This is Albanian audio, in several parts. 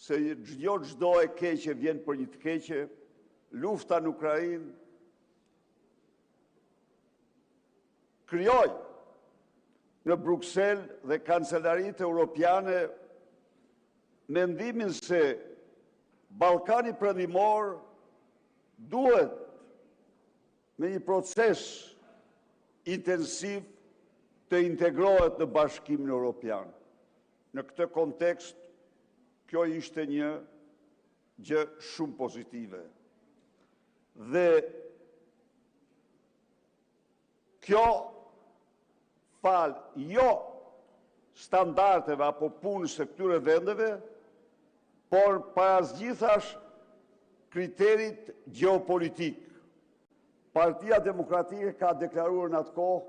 se çdo e keqe vjen për një të keqe, lufta në Ukrainë krijoi në Bruksel dhe kancelaritë europiane mendimin se Ballkani Perëndimor duhet me një proces intensiv të integrohet në Bashkimin Evropian. Në këtë kontekst, kjo ishte një gjë shumë pozitive. Dhe kjo jo standardeve apo punës së këtyre vendeve, por parazgjithash kriterit gjeopolitik. Partia Demokratike ka deklaruar në atë kohë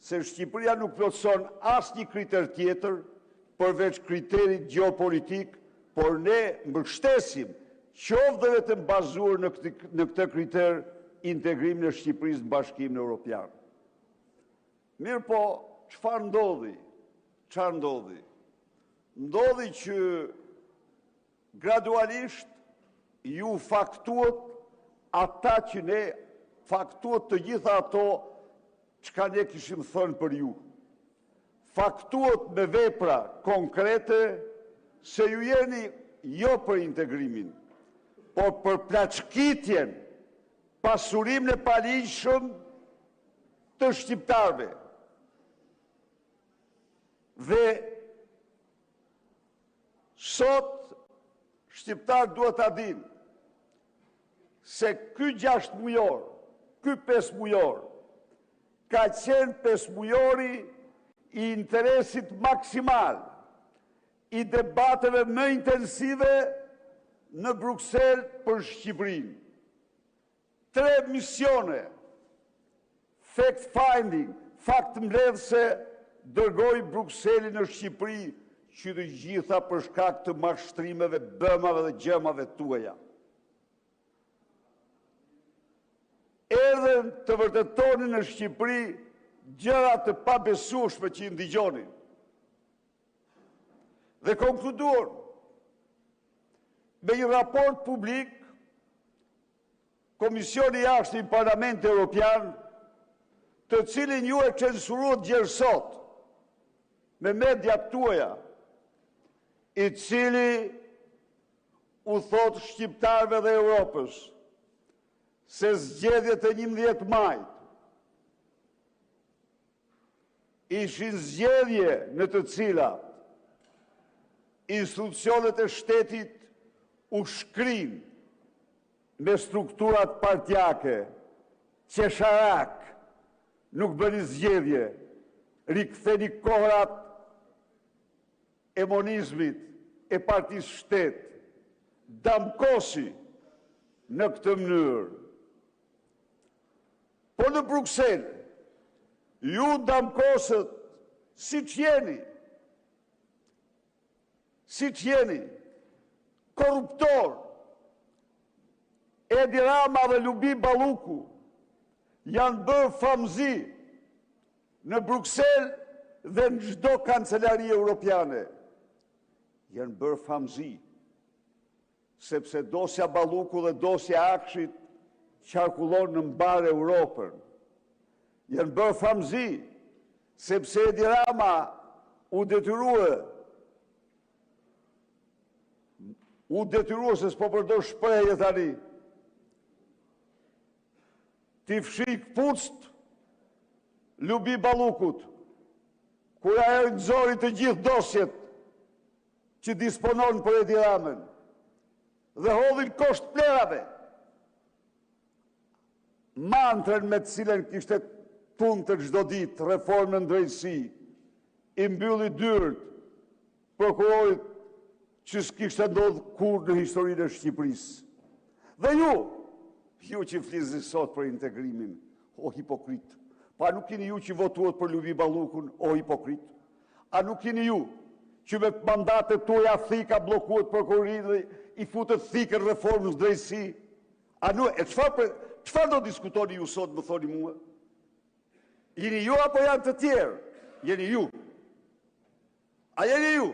se Shqipëria nuk plotëson asnjë kriter tjetër përveç kriterit gjeopolitik, por ne mbështesim qoftë dhe vetëm bazuar në këtë kriter integrimin e Shqipërisë në Bashkimin Evropian. Mirë po, çfarë ndodhi? Ndodhi që gradualisht ju faktuat ata që ne faktuat të gjitha ato çka ne kishim thënë për ju. Faktuat me vepra konkrete se ju jeni jo për integrimin, por për plaçkitjen, pasurimin e paligjshëm të shqiptarëve. Dhe sot shqiptarët duhet ta dinë se ky 6 mujor, ky 5 mujor, ka qenë 5 mujori i interesit maksimal, i debateve më intensive në Bruksel për Shqipërinë. 3 misione, fact-finding, faktmbledhëse, dërgoi Brukseli në Shqipëri, që të gjitha për shkak të mashtrimeve, bëmave dhe gjëmave tuaja. Erdhën të vërtetonin në Shqipëri gjëra të pabesueshme që i ndigjonin. Dhe konkluduan me një raport publik, Komisioni i Jashtëm i Parlamentit Evropian, të cilin ju e censuruat gjerësot me mediat tuaja, i cili u thot shqiptarëve dhe Europës se zgjedhjet e 11 majit ishin zgjedhje në të cilat institucionet e shtetit u shkrin me strukturat partijake, qesharak, nuk bëni zgjedhje, riktheni kohrat e monizmit, e partisë shtet, damkosi në këtë mënyrë. Po në Bruksel, ju damkosët si qjeni, korruptor, Edi Rama dhe Lubi Balluku janë bërë famzi në Bruksel dhe në çdo kancelari europiane. Janë bërë famzi, sepse dosja Balluku dhe dosja Akshit qarkullon në mbar Europën. Janë bërë famzi, sepse Edi Rama u detyrua se s'po përdor shprehje tani, t'i fshi këpucët Lubi Ballukut, kur ajo nxori të gjithë dosjet që disponon për Edi Ramën, dhe hodhin kosht plerave. Mantrën me të cilën kishte punë të çdo ditë, reformën në drejtësi, i mbylli dyert prokurorit që s'kishte ndodhur kurrë në historinë e Shqipërisë. Dhe ju që flisni sot për integrimin, o hipokrit. Pa nuk keni ju që votuat për Lubi Ballukun, o hipokrit. A nuk keni ju që me mandatet tuaja thika bllokuat prokurorinë dhe i futët thikën reformës drejtësi? A nuk çfarë do diskutoni ju sot, më thoni mua? Jeni ju apo janë të tjerë? Jeni ju. A jeni ju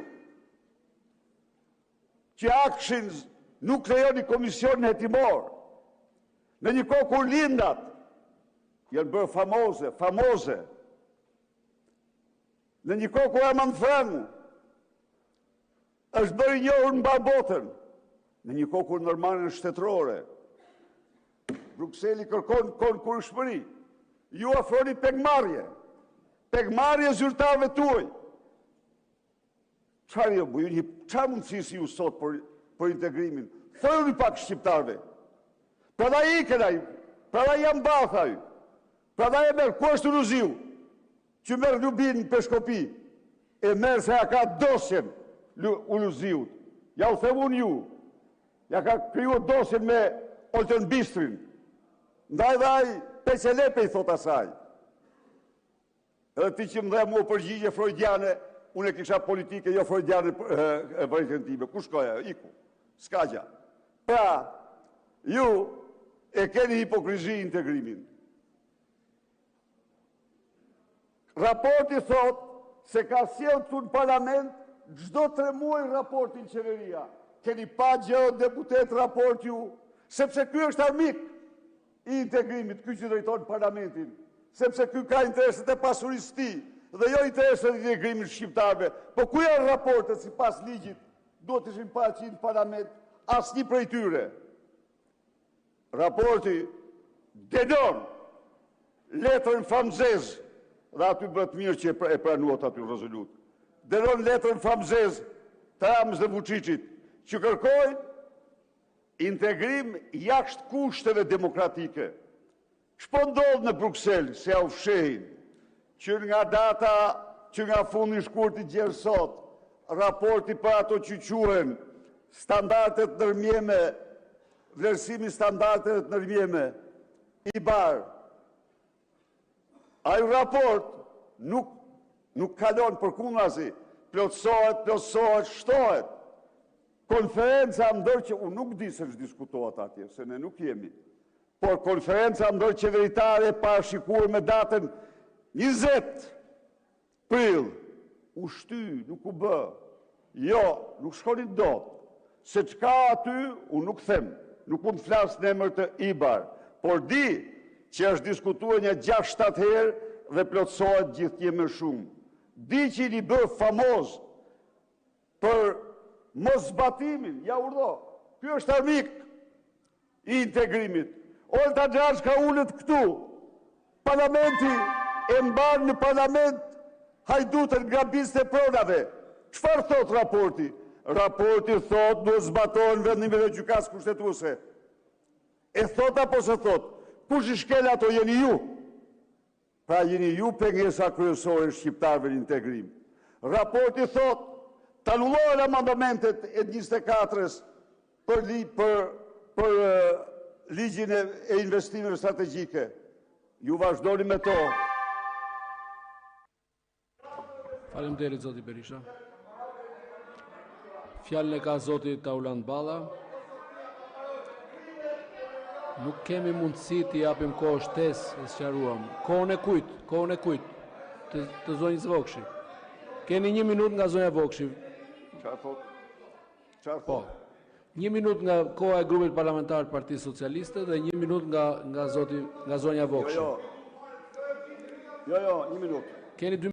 që Actions nuk krejoni komisionin hetimor. Në një kohë kur lindat janë bërë famoze. Në një kohë kur Armand Frangu është bërë i njohur në mbar botën. Në një kohë kur ndërmarrjen shtetërore Brukseli kërkon konkurrëshmëri. Ju afroni pegmarrje zyrtarëve tuaj. Çfarë mundësi si ju sot për integrimin? Thojuni pak shqiptarëve. Prandaj ikën ai, prandaj jam batha ai. Prandaj e merr, ku është Ruziu? Që merr Lubin në Peshkopi, e merr se ja ka dosjen Luziut. Ja u them unë ju. Ja ka krijuar dosjen me Oltën Bistrin. Ndaj dhe ai peqelepe i thot asaj. Edhe ti që më dhe mu përgjigje freudiane, unë e kisha politike, jo freudiane e vërejtën time. Ku shkoja? Iku. Ska gja. Pra, ju e keni hipokrizi integrimin. Raporti thot se ka sjellë këtu në parlament çdo 3 muaj raportin qeveria. Keni pa gjë deputet raport ju, sepse ky është armik i integrimit, ky që drejton parlamentin, sepse ky ka intereset e pasurisë tij dhe jo intereset e integrimit shqiptarëve. Po ku janë raportet sipas ligjit? Duhet të ishin paraqitur në parlament, asnjë prej tyre. Raporti denon letrën famzez, dhe aty bëhet mirë që e pranuat aty rezolut. Denon letrën famzez të Ramës dhe Vučićit, që kërkojnë integrim jashtë kushteve demokratike. Ç'po ndodh në Bruksel, se ja u fshehin, që nga fundi i shkurtit gjerë sot, raporti për ato që quhen standardet ndërmjeme, vlerësimi standardet ndërmjeme, i barë. Ai raport nuk kalon përkundazi, plotësohet, shtohet. Konferenca ndër që unë nuk di se diskutohet atje, se ne nuk jemi. Por konferenca ndër qeveritare parashikuar me datën 20 prill, u shty, nuk u bë. Jo, nuk shkonin dot. Se çka aty, unë nuk them, nuk mund të flas në emër të IBAR, por di që është diskutuar një 6-7 herë dhe plotësohet gjithnjë më shumë. Di që i bë famoz për mos zbatimin, ja urdhë. Ky është armik i integrimit. Olta Xhaxh ka ulët këtu. Parlamenti e mban në parlament hajdutën nga bizë e pronave. Çfarë thot raporti? Raporti thot duhet zbatohen vendimet e gjykatës kushtetuese. E thot apo se thot? Kush i shkel ato jeni ju? Pra jeni ju pengesa kryesore shqiptarëve në integrim. Raporti thot të anullohen amandamentet e 24-s për ligjin e investimeve strategjike. Ju vazhdoni me to. Faleminderit zoti Berisha. Fjalën e ka zoti Tauland Balla. Nuk kemi mundësi të japim kohë shtesë e sqaruam. Kohën e kujt, të zonjës Vokshi. Keni 1 minutë nga zonja Vokshi. Çfarë thot? 1 minutë nga koha e grupit parlamentar të Partisë Socialiste dhe 1 minutë nga zonja Vokshi. Jo, 1 minutë. Keni 2